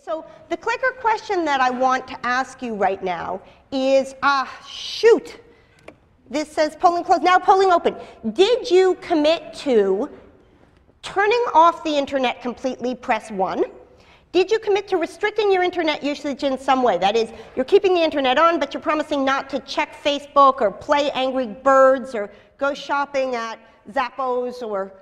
So the clicker question that I want to ask you right now is, shoot, this says polling closed, now polling open. Did you commit to turning off the internet completely? Press 1. Did you commit to restricting your internet usage in some way? That is, you're keeping the internet on, but you're promising not to check Facebook or play Angry Birds or go shopping at Zappos or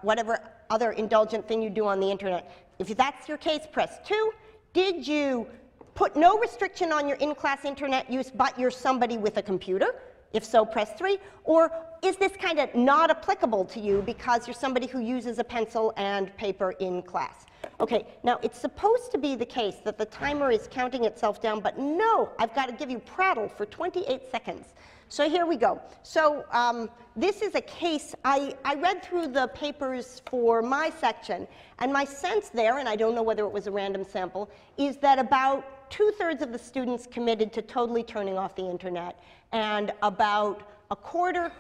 whatever other indulgent thing you do on the internet. If that's your case, press 2. Did you put no restriction on your in-class internet use, but you're somebody with a computer? If so, press 3. Or is this kind of not applicable to you because you're somebody who uses a pencil and paper in class? Okay, now it's supposed to be the case that the timer is counting itself down, but no, I've got to give you prattle for 28 seconds. So here we go. So this is a case, I read through the papers for my section, and my sense there, and I don't know whether it was a random sample, is that about 2/3 of the students committed to totally turning off the internet, and about 1/4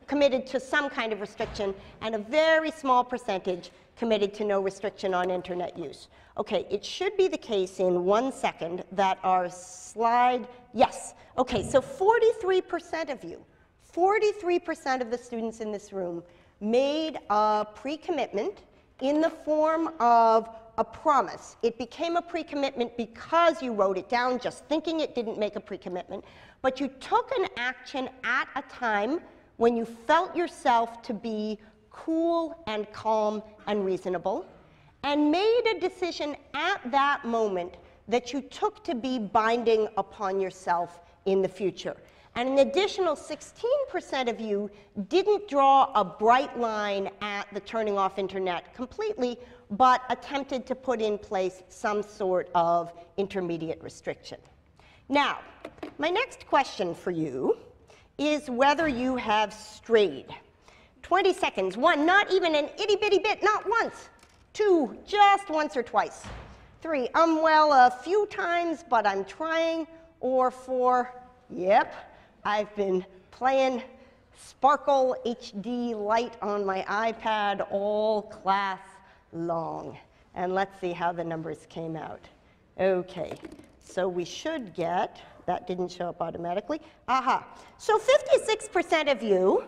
committed to some kind of restriction, and a very small percentage committed to no restriction on internet use. Okay, it should be the case in 1 second that our slide, yes. Okay, so 43% of you, 43% of the students in this room made a pre-commitment in the form of a promise. It became a pre-commitment because you wrote it down. Just thinking it didn't make a pre-commitment. But you took an action at a time when you felt yourself to be cool and calm and reasonable, and made a decision at that moment that you took to be binding upon yourself in the future. And an additional 16% of you didn't draw a bright line at the turning off internet completely, but attempted to put in place some sort of intermediate restriction. Now, my next question for you is whether you have strayed. 20 seconds. 1, not even an itty-bitty bit, not once. 2, just once or twice. 3, well, a few times, but I'm trying. Or 4, yep, I've been playing Sparkle HD Light on my iPad all class long. And let's see how the numbers came out. Okay, so we should get, that didn't show up automatically. Aha, so 56% of you,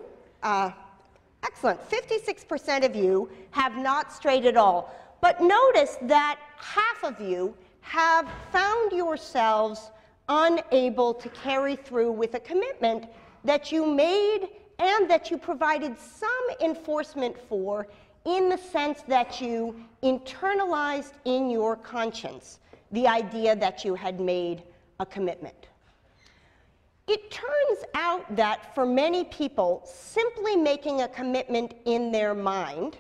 excellent, 56% of you have not strayed at all. But notice that half of you have found yourselves unable to carry through with a commitment that you made and that you provided some enforcement for, in the sense that you internalized in your conscience the idea that you had made a commitment. It turns out that for many people, simply making a commitment in their mind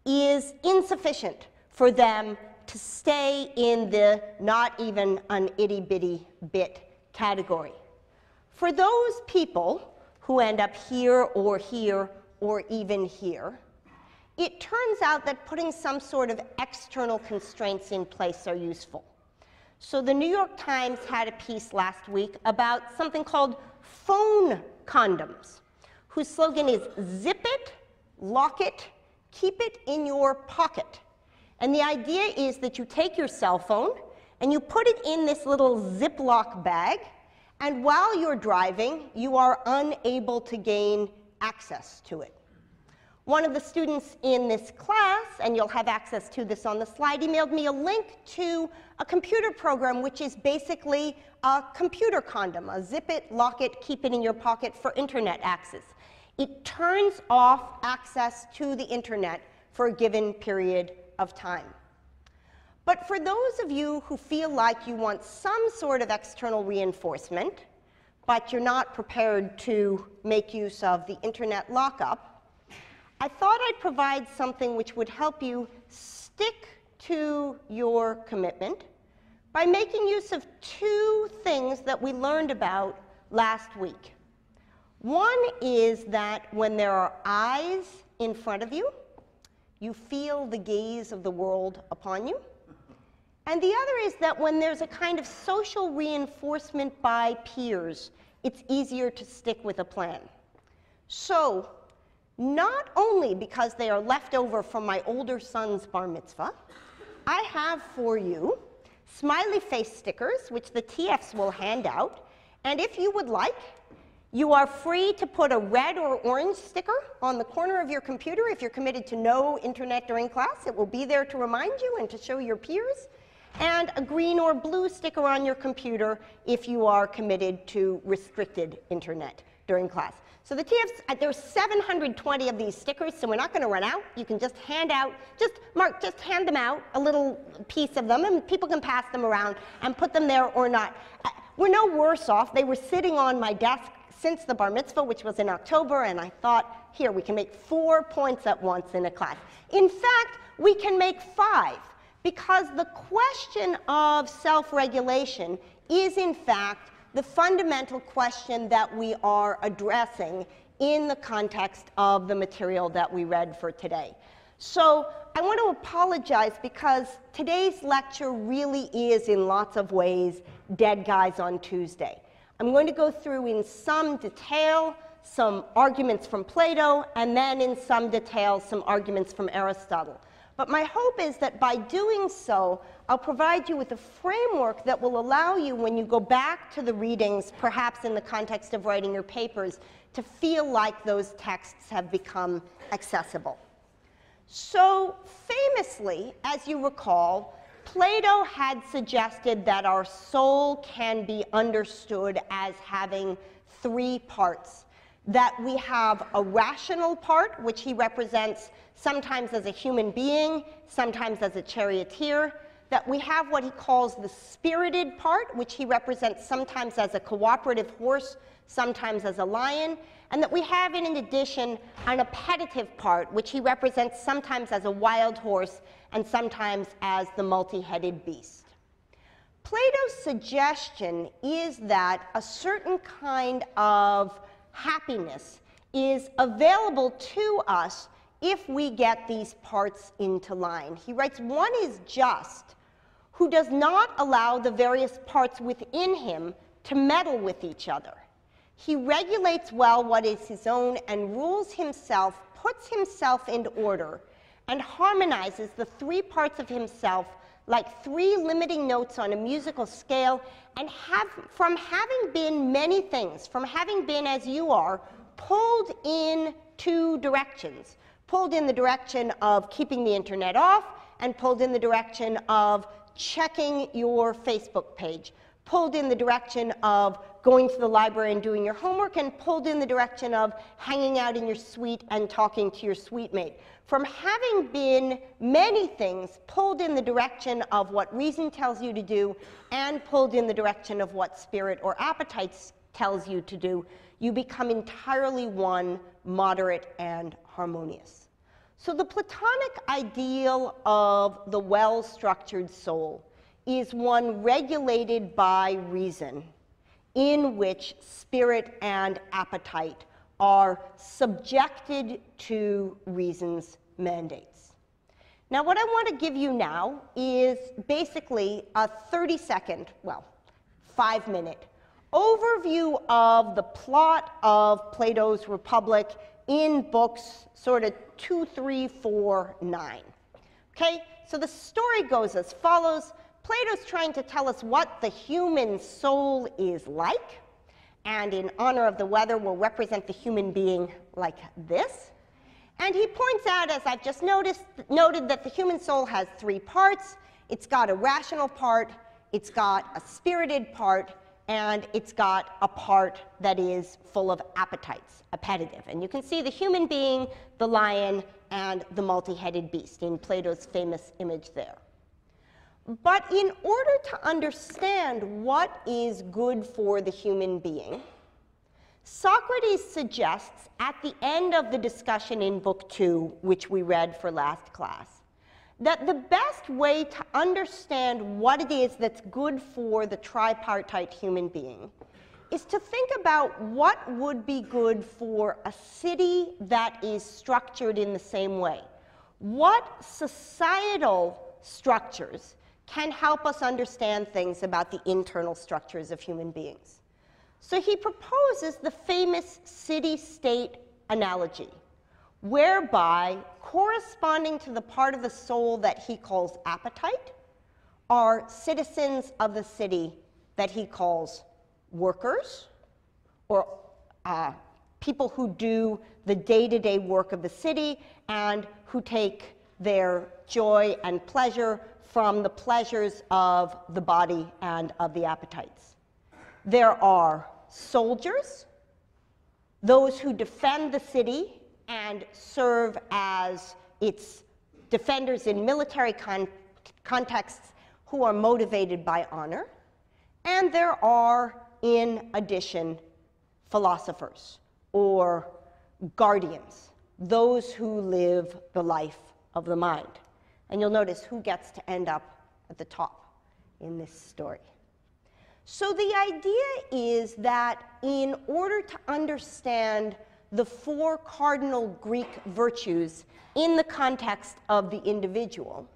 is insufficient for them to stay in the not even an itty-bitty bit category. For those people who end up here or even here, it turns out that putting some sort of external constraints in place are useful. So the New York Times had a piece last week about something called phone condoms, whose slogan is zip it, lock it, keep it in your pocket. And the idea is that you take your cell phone and you put it in this little Ziploc bag, and while you're driving, you are unable to gain access to it. One of the students in this class, and you'll have access to this on the slide, emailed me a link to a computer program which is basically a computer condom, a zip it, lock it, keep it in your pocket for internet access. It turns off access to the internet for a given period of time. But for those of you who feel like you want some sort of external reinforcement, but you're not prepared to make use of the internet lockup, I thought I'd provide something which would help you stick to your commitment by making use of 2 things that we learned about last week. One is that when there are eyes in front of you, you feel the gaze of the world upon you. And the other is that when there's a kind of social reinforcement by peers, it's easier to stick with a plan. So, not only because they are left over from my older son's bar mitzvah, I have for you smiley face stickers, which the TFs will hand out. And if you would like, you are free to put a red or orange sticker on the corner of your computer if you're committed to no internet during class. It will be there to remind you and to show your peers. And a green or blue sticker on your computer if you are committed to restricted internet during class. So the TFs, there's 720 of these stickers, so we're not going to run out. You can just hand out, just hand them out, a little piece of them, and people can pass them around and put them there or not. We're no worse off. They were sitting on my desk since the bar mitzvah, which was in October, and I thought, here, we can make 4 points at once in a class. In fact, we can make 5, because the question of self-regulation is, in fact, the fundamental question that we are addressing in the context of the material that we read for today. So I want to apologize because today's lecture really is, in lots of ways, Dead Guys on Tuesday. I'm going to go through in some detail some arguments from Plato, and then in some detail some arguments from Aristotle. But my hope is that by doing so, I'll provide you with a framework that will allow you, when you go back to the readings, perhaps in the context of writing your papers, to feel like those texts have become accessible. So famously, as you recall, Plato had suggested that our soul can be understood as having 3 parts. That we have a rational part, which he represents sometimes as a human being, sometimes as a charioteer. That we have what he calls the spirited part, which he represents sometimes as a cooperative horse, sometimes as a lion. And that we have, in addition, an appetitive part, which he represents sometimes as a wild horse and sometimes as the multi-headed beast. Plato's suggestion is that a certain kind of happiness is available to us if we get these parts into line. He writes, one is just, who does not allow the various parts within him to meddle with each other. He regulates well what is his own and rules himself, puts himself into order, and harmonizes the 3 parts of himself like 3 limiting notes on a musical scale, and from having been many things, from having been, as you are, pulled in 2 directions. Pulled in the direction of keeping the internet off, and pulled in the direction of checking your Facebook page. Pulled in the direction of going to the library and doing your homework, and pulled in the direction of hanging out in your suite and talking to your suite mate. From having been many things, pulled in the direction of what reason tells you to do, and pulled in the direction of what spirit or appetite tells you to do, you become entirely one, moderate and harmonious. So the Platonic ideal of the well-structured soul is one regulated by reason, in which spirit and appetite are subjected to reason's mandates. Now, what I want to give you now is basically a 30-second, well, 5-minute overview of the plot of Plato's Republic in books sort of 2, 3, 4, 9. Okay, so the story goes as follows. Plato's trying to tell us what the human soul is like, and in honor of the weather will represent the human being like this. And he points out, as I've just noted, that the human soul has 3 parts. It's got a rational part, it's got a spirited part, and it's got a part that is full of appetites, appetitive. And you can see the human being, the lion, and the multi-headed beast in Plato's famous image there. But in order to understand what is good for the human being, Socrates suggests at the end of the discussion in Book 2, which we read for last class, that the best way to understand what it is that's good for the tripartite human being is to think about what would be good for a city that is structured in the same way. What societal structures can help us understand things about the internal structures of human beings? So he proposes the famous city-state analogy, whereby, corresponding to the part of the soul that he calls appetite, are citizens of the city that he calls workers, or people who do the day-to-day work of the city and who take their joy and pleasure from the pleasures of the body and of the appetites. There are soldiers, those who defend the city and serve as its defenders in military contexts who are motivated by honor. And there are, in addition, philosophers or guardians, those who live the life of the mind. And you'll notice who gets to end up at the top in this story. So the idea is that in order to understand the 4 cardinal Greek virtues in the context of the individual,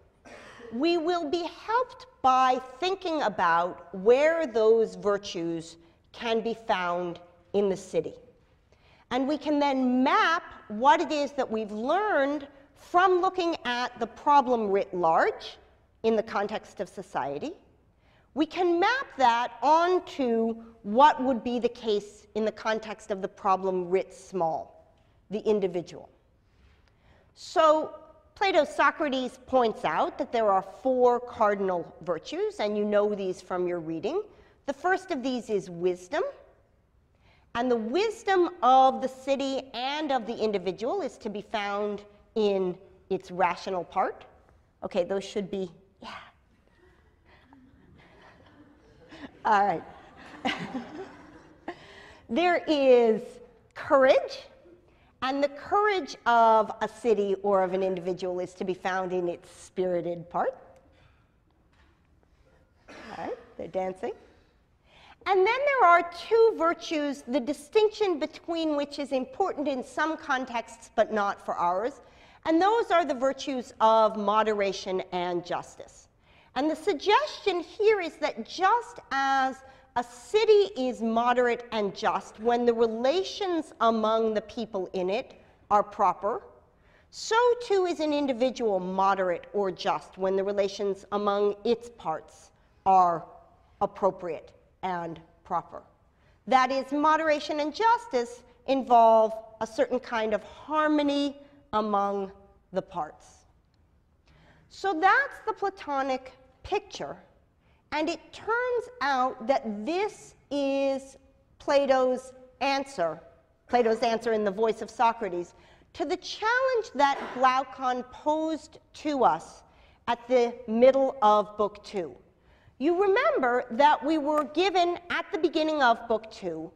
we will be helped by thinking about where those virtues can be found in the city. And we can then map what it is that we've learned from looking at the problem writ large in the context of society. We can map that onto what would be the case in the context of the problem writ small, the individual. So Plato's Socrates points out that there are 4 cardinal virtues, and you know these from your reading. The first of these is wisdom. And the wisdom of the city and of the individual is to be found in its rational part. Okay, those should be, yeah. All right. There is courage, and the courage of a city or of an individual is to be found in its spirited part. All right, they're dancing. And then there are 2 virtues, the distinction between which is important in some contexts but not for ours. And those are the virtues of moderation and justice. And the suggestion here is that just as a city is moderate and just when the relations among the people in it are proper, so too is an individual moderate or just when the relations among its parts are appropriate and proper. That is, moderation and justice involve a certain kind of harmony among the parts. So that's the Platonic picture, and it turns out that this is Plato's answer in the voice of Socrates, to the challenge that Glaucon posed to us at the middle of Book 2. You remember that we were given, at the beginning of Book 2,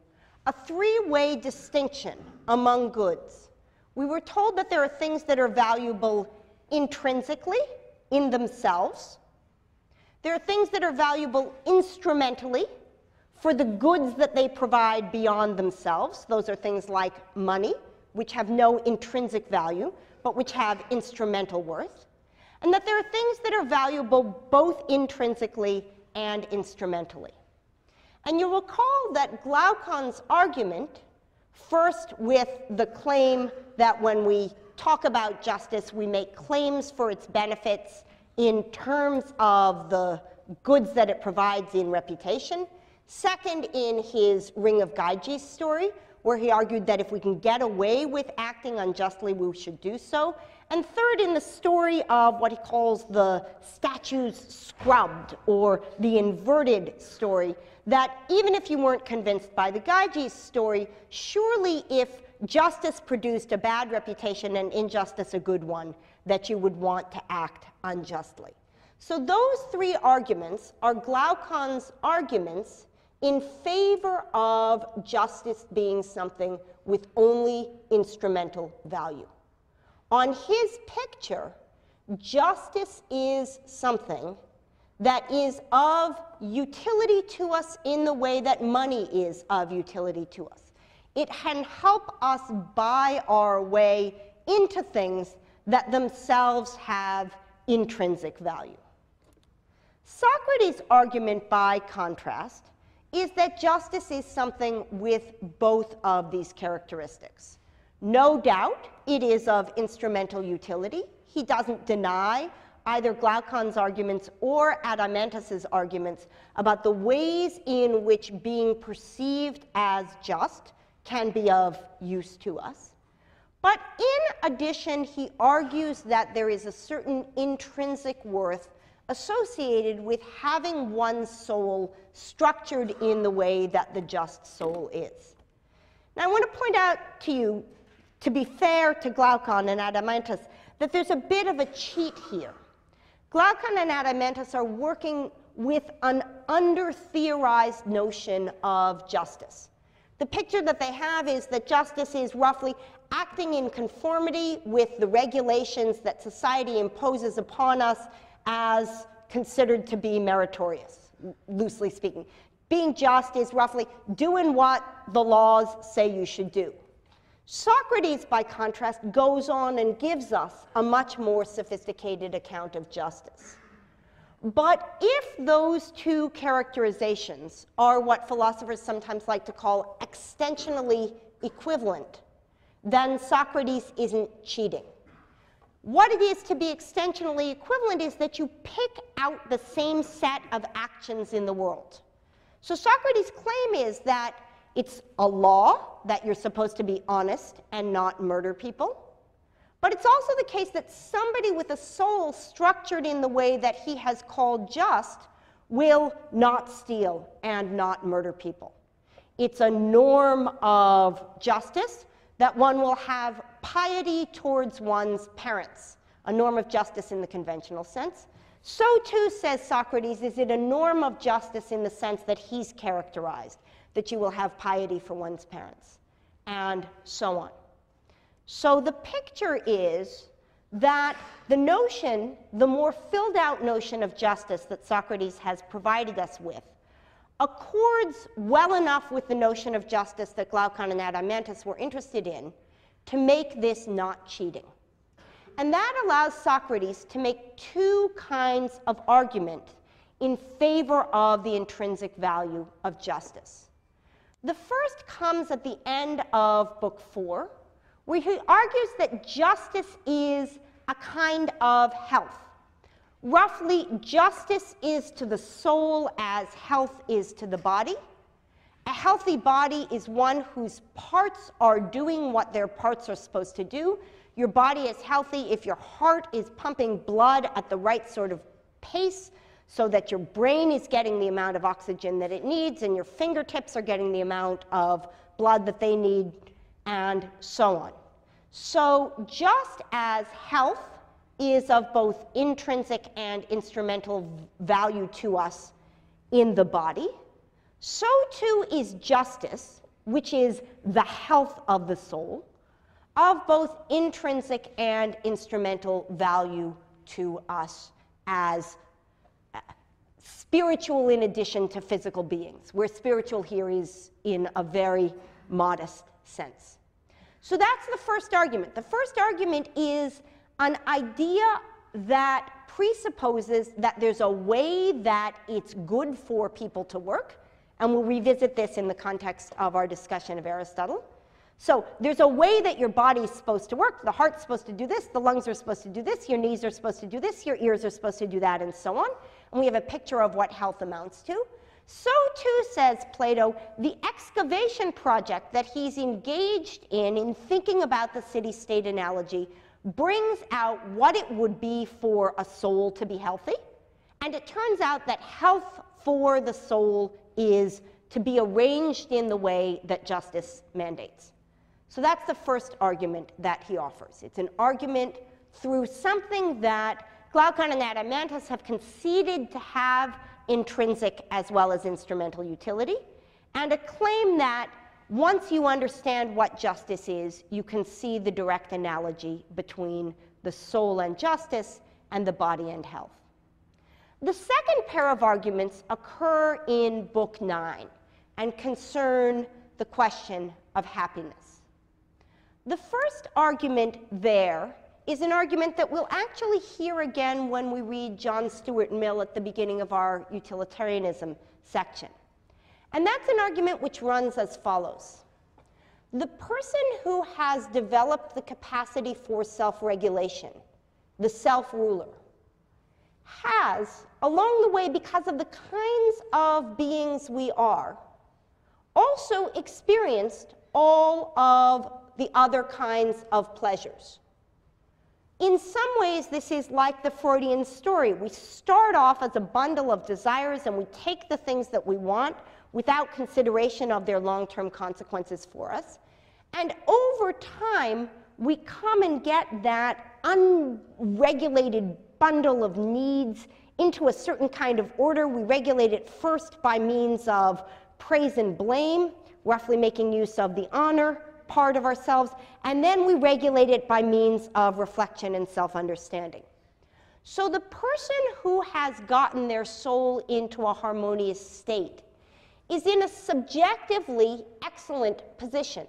a 3-way distinction among goods. We were told that there are things that are valuable intrinsically, in themselves. There are things that are valuable instrumentally, for the goods that they provide beyond themselves. Those are things like money, which have no intrinsic value, but which have instrumental worth. And that there are things that are valuable both intrinsically and instrumentally. And you'll recall that Glaucon's argument, first with the claim that when we talk about justice, we make claims for its benefits in terms of the goods that it provides in reputation. Second, in his Ring of Gyges story, where he argued that if we can get away with acting unjustly, we should do so. And third, in the story of what he calls the statues scrubbed, or the inverted story, that even if you weren't convinced by the Gyges story, surely if justice produced a bad reputation and injustice a good one, that you would want to act unjustly. So those 3 arguments are Glaucon's arguments in favor of justice being something with only instrumental value. On his picture, justice is something that is of utility to us in the way that money is of utility to us. It can help us buy our way into things that themselves have intrinsic value. Socrates' argument, by contrast, is that justice is something with both of these characteristics. No doubt it is of instrumental utility. He doesn't deny either Glaucon's arguments or Adeimantus's arguments about the ways in which being perceived as just can be of use to us. But in addition, he argues that there is a certain intrinsic worth associated with having one's soul structured in the way that the just soul is. Now, I want to point out to you, to be fair to Glaucon and Adeimantus, that there's a bit of a cheat here. Glaucon and Adeimantus are working with an under-theorized notion of justice. The picture that they have is that justice is roughly acting in conformity with the regulations that society imposes upon us as considered to be meritorious, loosely speaking. Being just is roughly doing what the laws say you should do. Socrates, by contrast, goes on and gives us a much more sophisticated account of justice. But if those two characterizations are what philosophers sometimes like to call extensionally equivalent, then Socrates isn't cheating. What it is to be extensionally equivalent is that you pick out the same set of actions in the world. So Socrates' claim is that it's a law that you're supposed to be honest and not murder people. But it's also the case that somebody with a soul structured in the way that he has called just will not steal and not murder people. It's a norm of justice that one will have piety towards one's parents, a norm of justice in the conventional sense. So too, says Socrates, is it a norm of justice in the sense that he's characterized, that you will have piety for one's parents, and so on. So the picture is that the notion, the more filled out notion of justice that Socrates has provided us with, accords well enough with the notion of justice that Glaucon and Adeimantus were interested in to make this not cheating. And that allows Socrates to make two kinds of argument in favor of the intrinsic value of justice. The first comes at the end of Book 4, where he argues that justice is a kind of health. Roughly, justice is to the soul as health is to the body. A healthy body is one whose parts are doing what their parts are supposed to do. Your body is healthy if your heart is pumping blood at the right sort of pace, so that your brain is getting the amount of oxygen that it needs, and your fingertips are getting the amount of blood that they need, and so on. So just as health is of both intrinsic and instrumental value to us in the body, so too is justice, which is the health of the soul, of both intrinsic and instrumental value to us as spiritual in addition to physical beings, where spiritual here is in a very modest sense. So that's the first argument. The first argument is an idea that presupposes that there's a way that it's good for people to work, and we'll revisit this in the context of our discussion of Aristotle. So there's a way that your body is supposed to work. The heart's supposed to do this, the lungs are supposed to do this, your knees are supposed to do this, your ears are supposed to do that, and so on. And we have a picture of what health amounts to. So too, says Plato, the excavation project that he's engaged in thinking about the city-state analogy, brings out what it would be for a soul to be healthy. And it turns out that health for the soul is to be arranged in the way that justice mandates. So that's the first argument that he offers. It's an argument through something that Glaucon and Adeimantus have conceded to have intrinsic as well as instrumental utility, and a claim that once you understand what justice is, you can see the direct analogy between the soul and justice and the body and health. The second pair of arguments occur in Book 9 and concern the question of happiness. The first argument there is an argument that we'll actually hear again when we read John Stuart Mill at the beginning of our utilitarianism section. And that's an argument which runs as follows. The person who has developed the capacity for self-regulation, the self-ruler, has, along the way, because of the kinds of beings we are, also experienced all of the other kinds of pleasures. In some ways, this is like the Freudian story. We start off as a bundle of desires, and we take the things that we want without consideration of their long-term consequences for us. And over time, we come and get that unregulated bundle of needs into a certain kind of order. We regulate it first by means of praise and blame, roughly making use of the honor part of ourselves, and then we regulate it by means of reflection and self-understanding. So the person who has gotten their soul into a harmonious state is in a subjectively excellent position,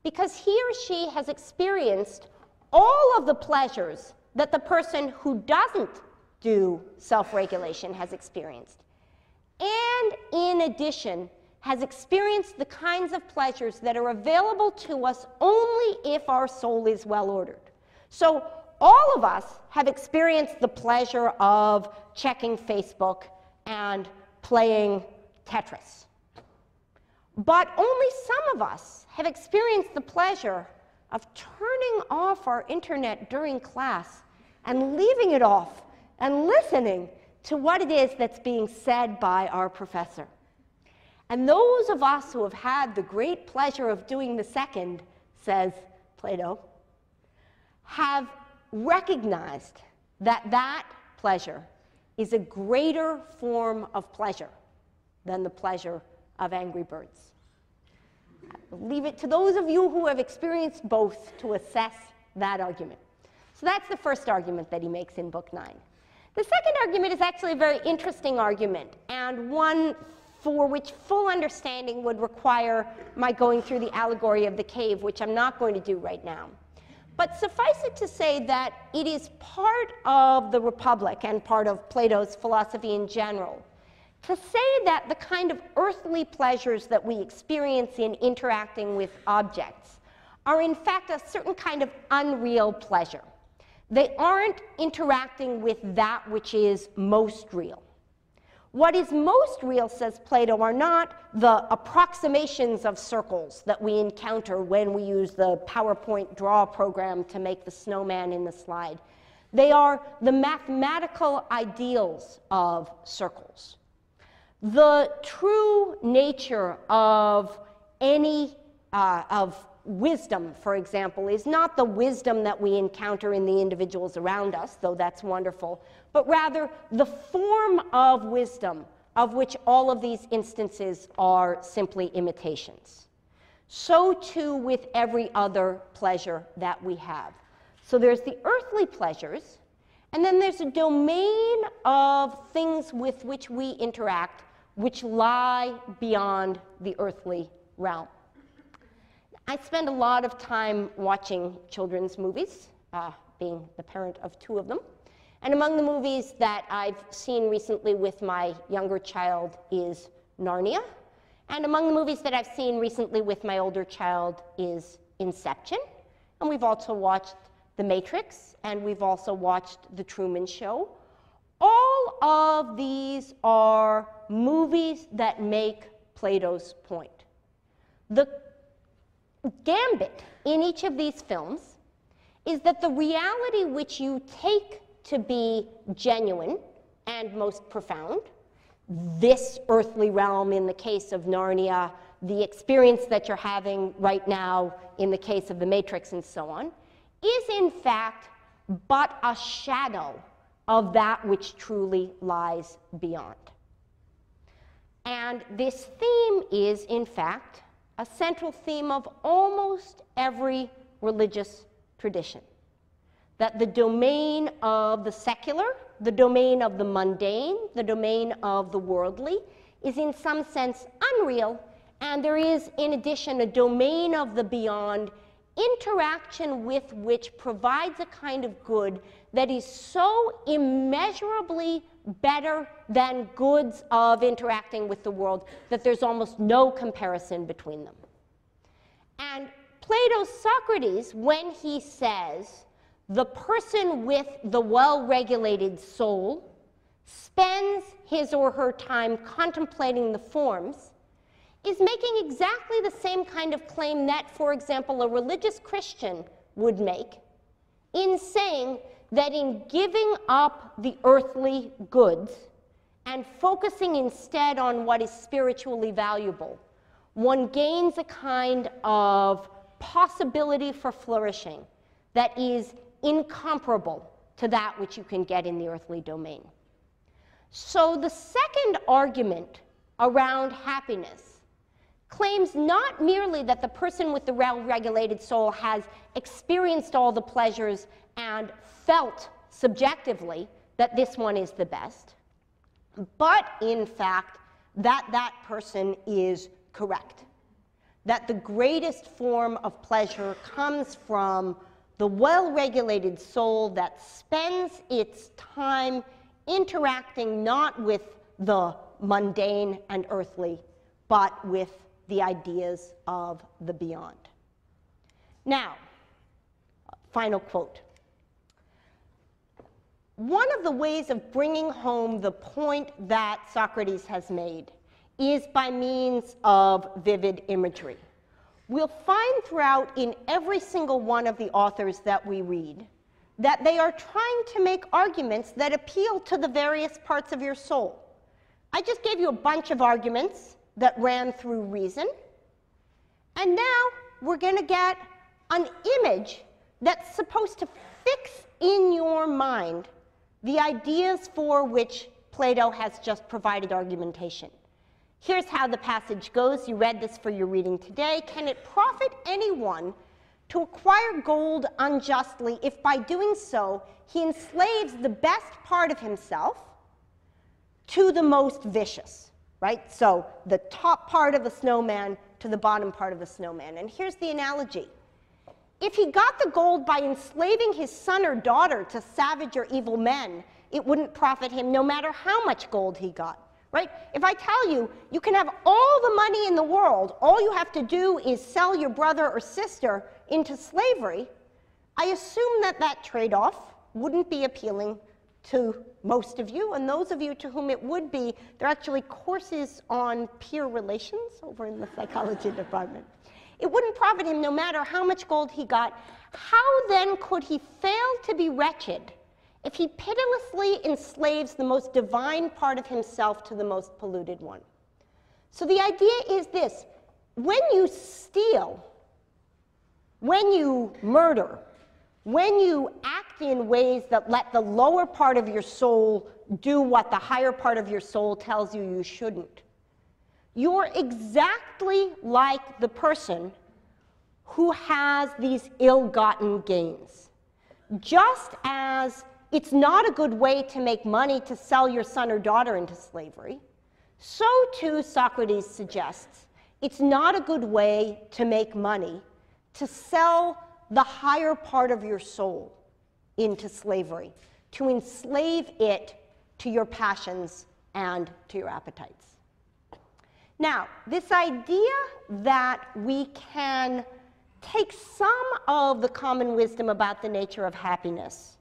because he or she has experienced all of the pleasures that the person who doesn't do self-regulation has experienced, and in addition has experienced the kinds of pleasures that are available to us only if our soul is well ordered. So all of us have experienced the pleasure of checking Facebook and playing Tetris. But only some of us have experienced the pleasure of turning off our internet during class and leaving it off and listening to what it is that's being said by our professor. And those of us who have had the great pleasure of doing the second, says Plato, have recognized that that pleasure is a greater form of pleasure than the pleasure of Angry Birds. I'll leave it to those of you who have experienced both to assess that argument. So that's the first argument that he makes in Book 9. The second argument is actually a very interesting argument, and one for which full understanding would require my going through the allegory of the cave, which I'm not going to do right now. But suffice it to say that it is part of the Republic and part of Plato's philosophy in general to say that the kind of earthly pleasures that we experience in interacting with objects are in fact a certain kind of unreal pleasure. They aren't interacting with that which is most real. What is most real, says Plato, are not the approximations of circles that we encounter when we use the PowerPoint draw program to make the snowman in the slide. They are the mathematical ideals of circles. The true nature of any of wisdom, for example, is not the wisdom that we encounter in the individuals around us, though that's wonderful, but rather the form of wisdom of which all of these instances are simply imitations. So too with every other pleasure that we have. So there's the earthly pleasures, and then there's a domain of things with which we interact which lie beyond the earthly realm. I spend a lot of time watching children's movies, being the parent of 2 of them. And among the movies that I've seen recently with my younger child is Narnia. And among the movies that I've seen recently with my older child is Inception. And we've also watched The Matrix, and we've also watched The Truman Show. All of these are movies that make Plato's point. The gambit in each of these films is that the reality which you take to be genuine and most profound, this earthly realm in the case of Narnia, the experience that you're having right now in the case of The Matrix and so on, is in fact but a shadow of that which truly lies beyond. And this theme is, in fact, a central theme of almost every religious tradition. That the domain of the secular, the domain of the mundane, the domain of the worldly is in some sense unreal, and there is in addition a domain of the beyond, interaction with which provides a kind of good that is so immeasurably better than goods of interacting with the world that there's almost no comparison between them. And Plato's Socrates, when he says the person with the well-regulated soul spends his or her time contemplating the forms is making exactly the same kind of claim that, for example, a religious Christian would make in saying that in giving up the earthly goods and focusing instead on what is spiritually valuable, one gains a kind of possibility for flourishing that is incomparable to that which you can get in the earthly domain. So the second argument around happiness claims not merely that the person with the well-regulated soul has experienced all the pleasures and felt subjectively that this one is the best, but in fact that that person is correct, that the greatest form of pleasure comes from the well-regulated soul that spends its time interacting not with the mundane and earthly, but with the ideas of the beyond. Now, final quote. One of the ways of bringing home the point that Socrates has made is by means of vivid imagery. We'll find throughout in every single one of the authors that we read that they are trying to make arguments that appeal to the various parts of your soul. I just gave you a bunch of arguments that ran through reason, and now we're going to get an image that's supposed to fix in your mind the ideas for which Plato has just provided argumentation. Here's how the passage goes. You read this for your reading today. Can it profit anyone to acquire gold unjustly if by doing so he enslaves the best part of himself to the most vicious, right? So the top part of a snowman to the bottom part of a snowman. And here's the analogy. If he got the gold by enslaving his son or daughter to savage or evil men, it wouldn't profit him no matter how much gold he got. Right? If I tell you, you can have all the money in the world, all you have to do is sell your brother or sister into slavery, I assume that that trade-off wouldn't be appealing to most of you, and those of you to whom it would be, there are actually courses on peer relations over in the psychology department. It wouldn't profit him no matter how much gold he got. How then could he fail to be wretched if he pitilessly enslaves the most divine part of himself to the most polluted one? So the idea is this: when you steal, when you murder, when you act in ways that let the lower part of your soul do what the higher part of your soul tells you you shouldn't, you're exactly like the person who has these ill-gotten gains. Just as it's not a good way to make money to sell your son or daughter into slavery, so too, Socrates suggests, it's not a good way to make money to sell the higher part of your soul into slavery, to enslave it to your passions and to your appetites. Now, this idea that we can take some of the common wisdom about the nature of happiness,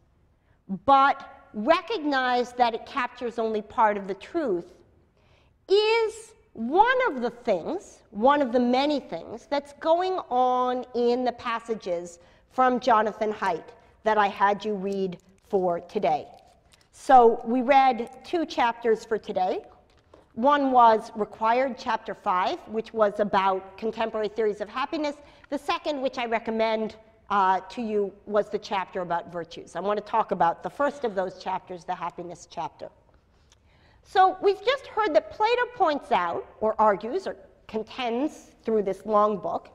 but recognize that it captures only part of the truth, is one of the things, one of the many things that's going on in the passages from Jonathan Haidt that I had you read for today. So we read 2 chapters for today. One was Required, chapter 5, which was about contemporary theories of happiness. The second, which I recommend to you, was the chapter about virtues. I want to talk about the first of those chapters, the happiness chapter. So we've just heard that Plato points out, or argues, or contends through this long book,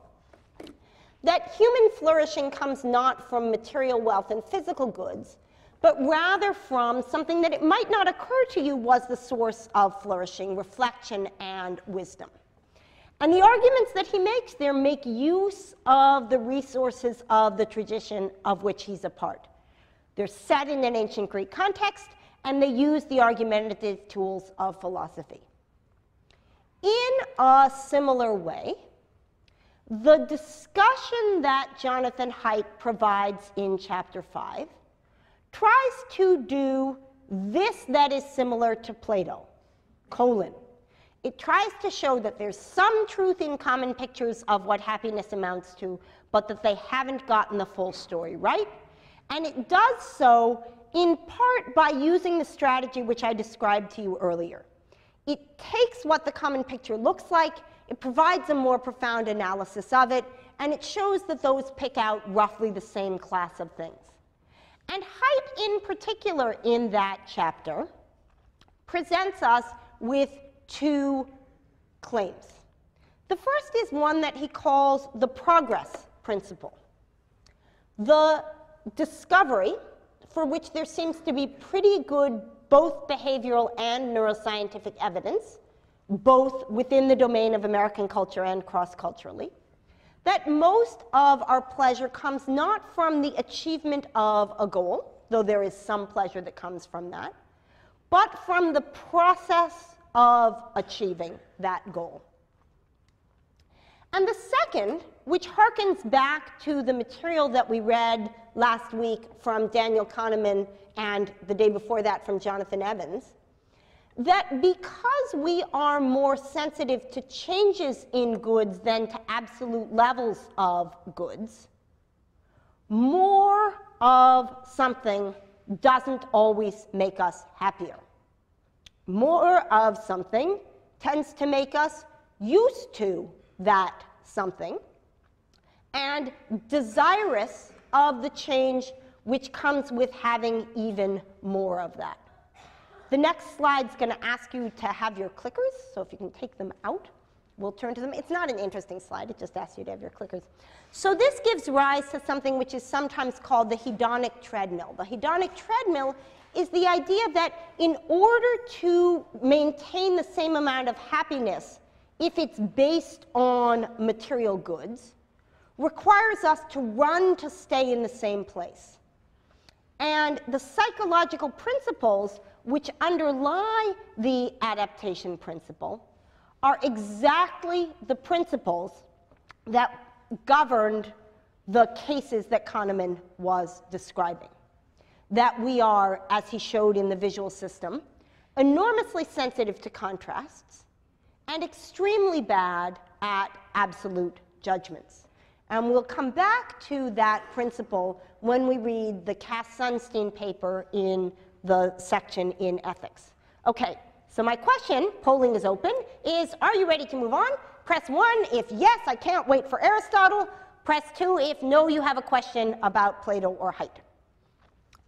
that human flourishing comes not from material wealth and physical goods, but rather from something that it might not occur to you was the source of flourishing, reflection and wisdom. And the arguments that he makes there make use of the resources of the tradition of which he's a part. They're set in an ancient Greek context, and they use the argumentative tools of philosophy. In a similar way, The discussion that Jonathan Haidt provides in chapter 5 tries to do this that is similar to Plato, colon. It tries to show that there's some truth in common pictures of what happiness amounts to, but that they haven't gotten the full story right. And it does so in part by using the strategy which I described to you earlier. It takes what the common picture looks like, it provides a more profound analysis of it, and it shows that those pick out roughly the same class of things. And Haidt, in particular, in that chapter, presents us with two claims. The first is one that he calls the progress principle. The discovery, for which there seems to be pretty good both behavioral and neuroscientific evidence, both within the domain of American culture and cross-culturally, that most of our pleasure comes not from the achievement of a goal, though there is some pleasure that comes from that, but from the process of achieving that goal. And the second, which harkens back to the material that we read last week from Daniel Kahneman and the day before that from Jonathan Evans, that because we are more sensitive to changes in goods than to absolute levels of goods, more of something doesn't always make us happier. More of something tends to make us used to that something and desirous of the change which comes with having even more of that. The next slide's going to ask you to have your clickers, so if you can take them out, we'll turn to them. It's not an interesting slide, it just asks you to have your clickers. So this gives rise to something which is sometimes called the hedonic treadmill. The hedonic treadmill is the idea that in order to maintain the same amount of happiness, if it's based on material goods, requires us to run to stay in the same place. And the psychological principles which underlie the adaptation principle are exactly the principles that governed the cases that Kahneman was describing. That we are, as he showed in the visual system, enormously sensitive to contrasts and extremely bad at absolute judgments. And we'll come back to that principle when we read the Cass-Sunstein paper in the section in ethics. Okay, so my question, polling is open, is are you ready to move on? Press 1 if yes, I can't wait for Aristotle. Press 2 if no, you have a question about Plato or Haidt.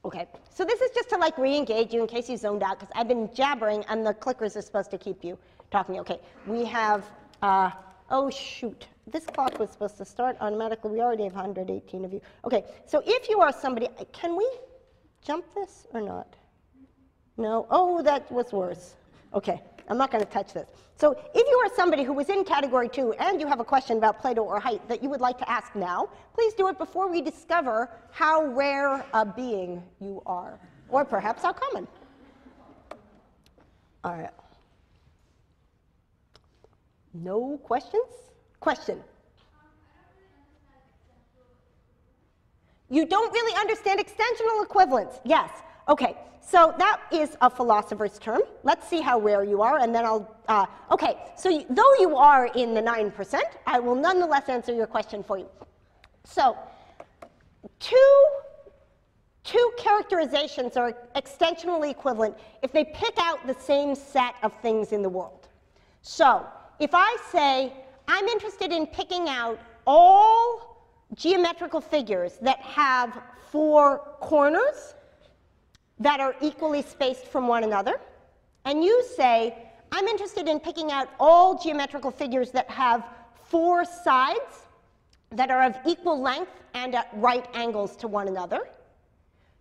Okay, so this is just to like re-engage you in case you zoned out, because I've been jabbering and the clickers are supposed to keep you talking. Okay, we have, oh shoot, this clock was supposed to start automatically. We already have 118 of you. Okay, so if you are somebody, can we jump this or not? No, oh, that was worse. Okay, I'm not going to touch this. So if you are somebody who was in category 2 and you have a question about Plato or Haidt that you would like to ask now, please do it before we discover how rare a being you are, or perhaps how common. All right. No questions? Question. You don't really understand extensional equivalence. Yes. Okay. So that is a philosopher's term. Let's see how rare you are, and then I'll, okay, so though you are in the 9%, I will nonetheless answer your question for you. So two characterizations are extensionally equivalent if they pick out the same set of things in the world. So if I say, I'm interested in picking out all geometrical figures that have 4 corners that are equally spaced from one another, and you say, I'm interested in picking out all geometrical figures that have 4 sides that are of equal length and at right angles to one another,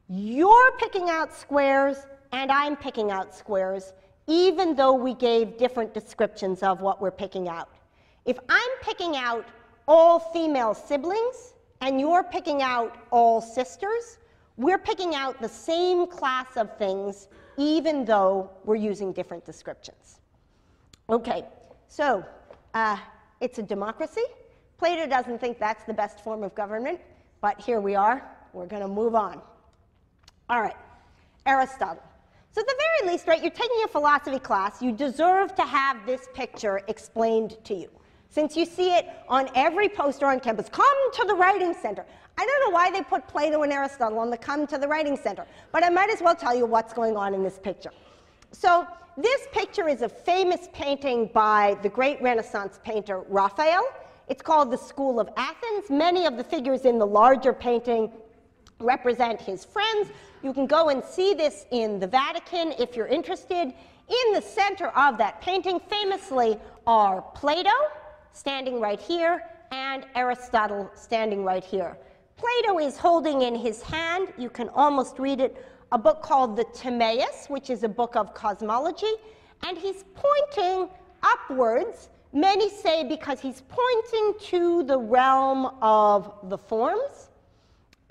you're picking out squares and I'm picking out squares, even though we gave different descriptions of what we're picking out. If I'm picking out all female siblings and you're picking out all sisters, we're picking out the same class of things, even though we're using different descriptions. Okay, so it's a democracy. Plato doesn't think that's the best form of government, but here we are. We're going to move on. All right, Aristotle. So at the very least, right, you're taking a philosophy class. You deserve to have this picture explained to you. Since you see it on every poster on campus, come to the writing center. I don't know why they put Plato and Aristotle on the come to the writing center, but I might as well tell you what's going on in this picture. So this picture is a famous painting by the great Renaissance painter Raphael. It's called the School of Athens. Many of the figures in the larger painting represent his friends. You can go and see this in the Vatican if you're interested. In the center of that painting, famously, are Plato, standing right here, and Aristotle, standing right here. Plato is holding in his hand, you can almost read it, a book called the Timaeus, which is a book of cosmology, and he's pointing upwards. Many say because he's pointing to the realm of the forms.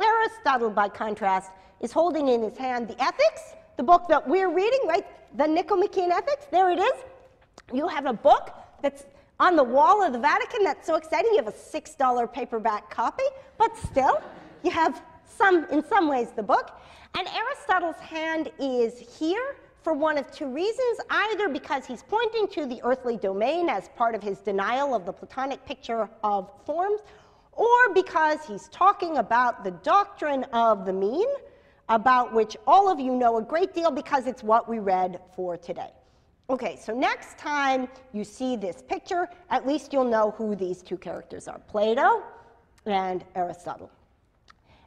Aristotle, by contrast, is holding in his hand the Ethics, the book that we're reading, right? The Nicomachean Ethics, there it is. You have a book that's on the wall of the Vatican. That's so exciting. You have a $6 paperback copy, but still, you have in some ways, the book. And Aristotle's hand is here for one of two reasons, either because he's pointing to the earthly domain as part of his denial of the Platonic picture of forms, or because he's talking about the doctrine of the mean, about which all of you know a great deal because it's what we read for today. Okay, so next time you see this picture, at least you'll know who these two characters are, Plato and Aristotle.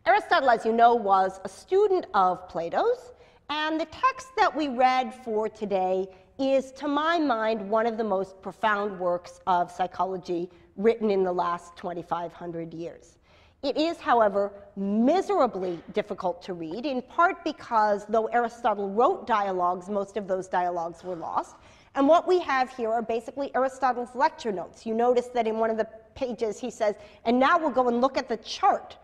Aristotle, as you know, was a student of Plato's, and the text that we read for today is, to my mind, one of the most profound works of psychology written in the last 2,500 years. It is, however, miserably difficult to read, in part because, though Aristotle wrote dialogues, most of those dialogues were lost. And what we have here are basically Aristotle's lecture notes. You notice that in one of the pages he says, and now we'll go and look at the chart.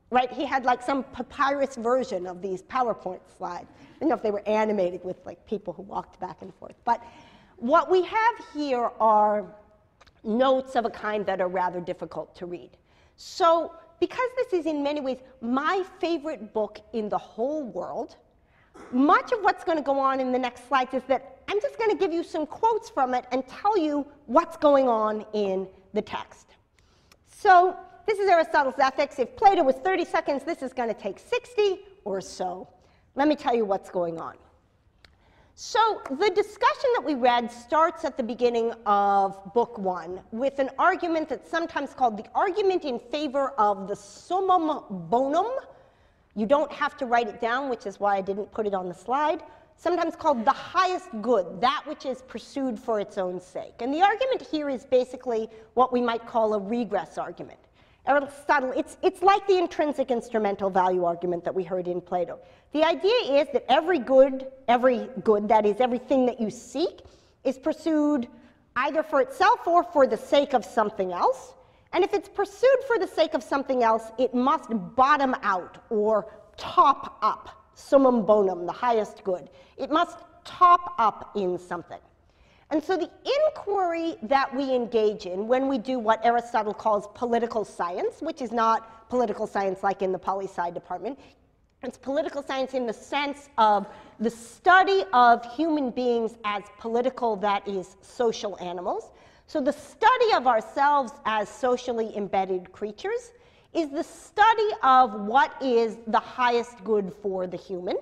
Right? He had like some papyrus version of these PowerPoint slides. I don't know if they were animated with like people who walked back and forth. But what we have here are notes of a kind that are rather difficult to read. So because this is in many ways my favorite book in the whole world, much of what's going to go on in the next slides is that I'm just going to give you some quotes from it and tell you what's going on in the text. So this is Aristotle's Ethics. If Plato was 30 seconds, this is going to take 60 or so. Let me tell you what's going on. So the discussion that we read starts at the beginning of Book 1 with an argument that's sometimes called the argument in favor of the summum bonum. You don't have to write it down, which is why I didn't put it on the slide. Sometimes called the highest good, that which is pursued for its own sake. And the argument here is basically what we might call a regress argument. Aristotle, it's like the intrinsic instrumental value argument that we heard in Plato. The idea is that every good, that is, everything that you seek, is pursued either for itself or for the sake of something else. And if it's pursued for the sake of something else, it must bottom out or top up, summum bonum, the highest good. It must top up in something. And so the inquiry that we engage in when we do what Aristotle calls political science, which is not political science like in the poli-sci department, it's political science in the sense of the study of human beings as political, that is, social animals. So the study of ourselves as socially embedded creatures is the study of what is the highest good for the human.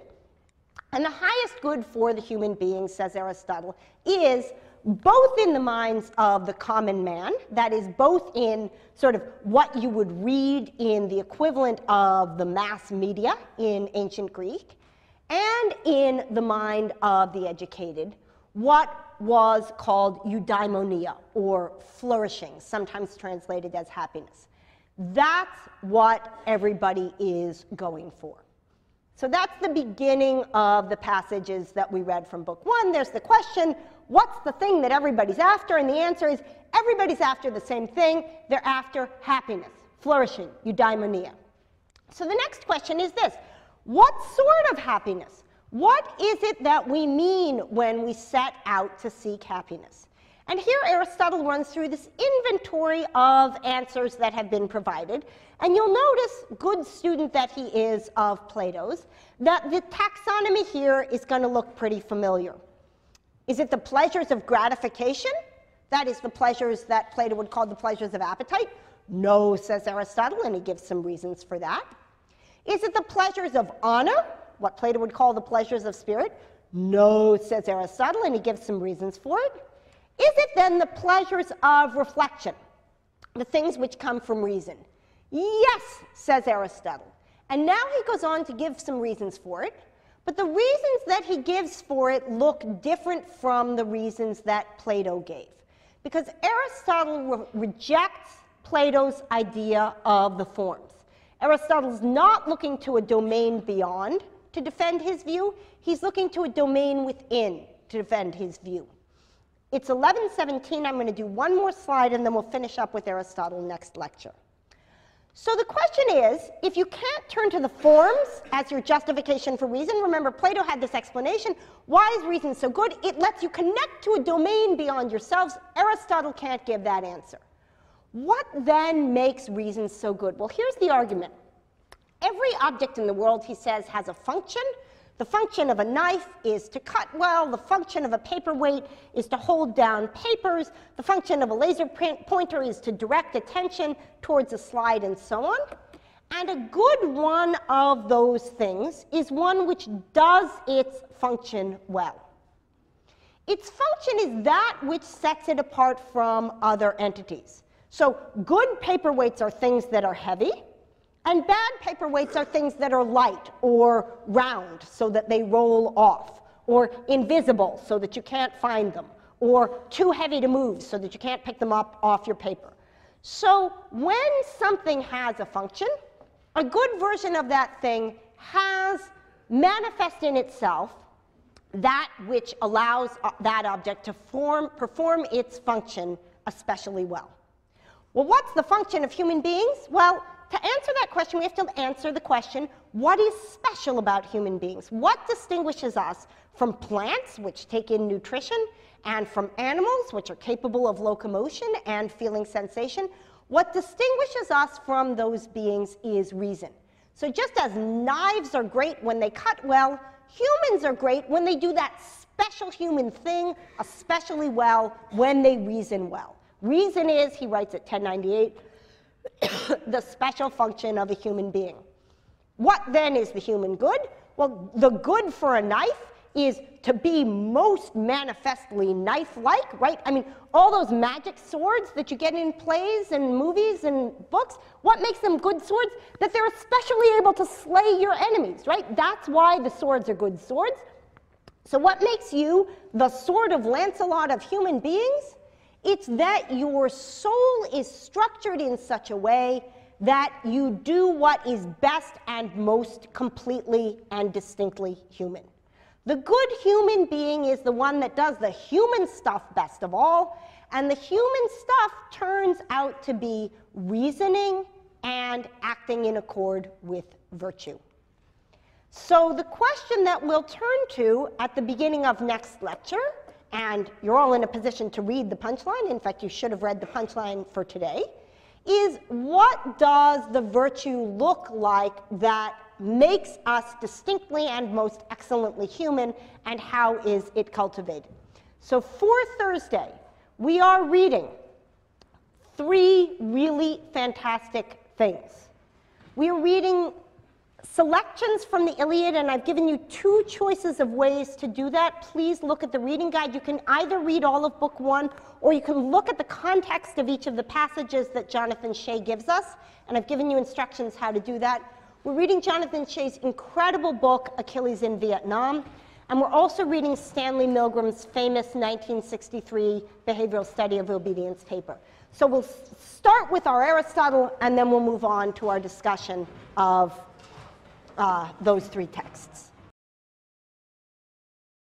And the highest good for the human being, says Aristotle, is both in the minds of the common man, that is, both in sort of what you would read in the equivalent of the mass media in ancient Greek, and in the mind of the educated, what was called eudaimonia, or flourishing, sometimes translated as happiness. That's what everybody is going for. So that's the beginning of the passages that we read from Book 1. There's the question, what's the thing that everybody's after? And the answer is, everybody's after the same thing. They're after happiness, flourishing, eudaimonia. So the next question is this, what sort of happiness? What is it that we mean when we set out to seek happiness? And here Aristotle runs through this inventory of answers that have been provided. And you'll notice, good student that he is of Plato's, that the taxonomy here is going to look pretty familiar. Is it the pleasures of gratification? That is the pleasures that Plato would call the pleasures of appetite? No, says Aristotle, and he gives some reasons for that. Is it the pleasures of honor? What Plato would call the pleasures of spirit? No, says Aristotle, and he gives some reasons for it. Is it then the pleasures of reflection, the things which come from reason? Yes, says Aristotle. And now he goes on to give some reasons for it, but the reasons that he gives for it look different from the reasons that Plato gave, because Aristotle rejects Plato's idea of the forms. Aristotle's not looking to a domain beyond to defend his view. He's looking to a domain within to defend his view. It's 11:17. I'm going to do one more slide, and then we'll finish up with Aristotle next lecture. So the question is, if you can't turn to the forms as your justification for reason, remember Plato had this explanation, why is reason so good? It lets you connect to a domain beyond yourselves. Aristotle can't give that answer. What then makes reason so good? Well, here's the argument. Every object in the world, he says, has a function. The function of a knife is to cut well. The function of a paperweight is to hold down papers. The function of a laser pointer is to direct attention towards a slide, and so on. And a good one of those things is one which does its function well. Its function is that which sets it apart from other entities. So good paperweights are things that are heavy, and bad paperweights are things that are light or round so that they roll off, or invisible so that you can't find them, or too heavy to move so that you can't pick them up off your paper. So when something has a function, a good version of that thing has manifest in itself that which allows that object to perform its function especially well. Well, what's the function of human beings? Well, to answer that question, we have to answer the question, what is special about human beings? What distinguishes us from plants, which take in nutrition, and from animals, which are capable of locomotion and feeling sensation? What distinguishes us from those beings is reason. So just as knives are great when they cut well, humans are great when they do that special human thing especially well when they reason well. Reason is, he writes at 1098, the special function of a human being. What then is the human good? Well, the good for a knife is to be most manifestly knife-like, right? I mean, all those magic swords that you get in plays and movies and books, what makes them good swords? That they're especially able to slay your enemies, right? That's why the swords are good swords. So what makes you the sword of Lancelot of human beings? It's that your soul is structured in such a way that you do what is best and most completely and distinctly human. The good human being is the one that does the human stuff best of all, and the human stuff turns out to be reasoning and acting in accord with virtue. So the question that we'll turn to at the beginning of next lecture, and you're all in a position to read the punchline, in fact you should have read the punchline for today, is what does the virtue look like that makes us distinctly and most excellently human, and how is it cultivated? So for Thursday, we are reading 3 really fantastic things. We are reading selections from the Iliad, and I've given you 2 choices of ways to do that. Please look at the reading guide. You can either read all of book 1, or you can look at the context of each of the passages that Jonathan Shay gives us, and I've given you instructions how to do that. We're reading Jonathan Shay's incredible book, Achilles in Vietnam, and we're also reading Stanley Milgram's famous 1963 behavioral study of obedience paper. So we'll start with our Aristotle, and then we'll move on to our discussion of those 3 texts.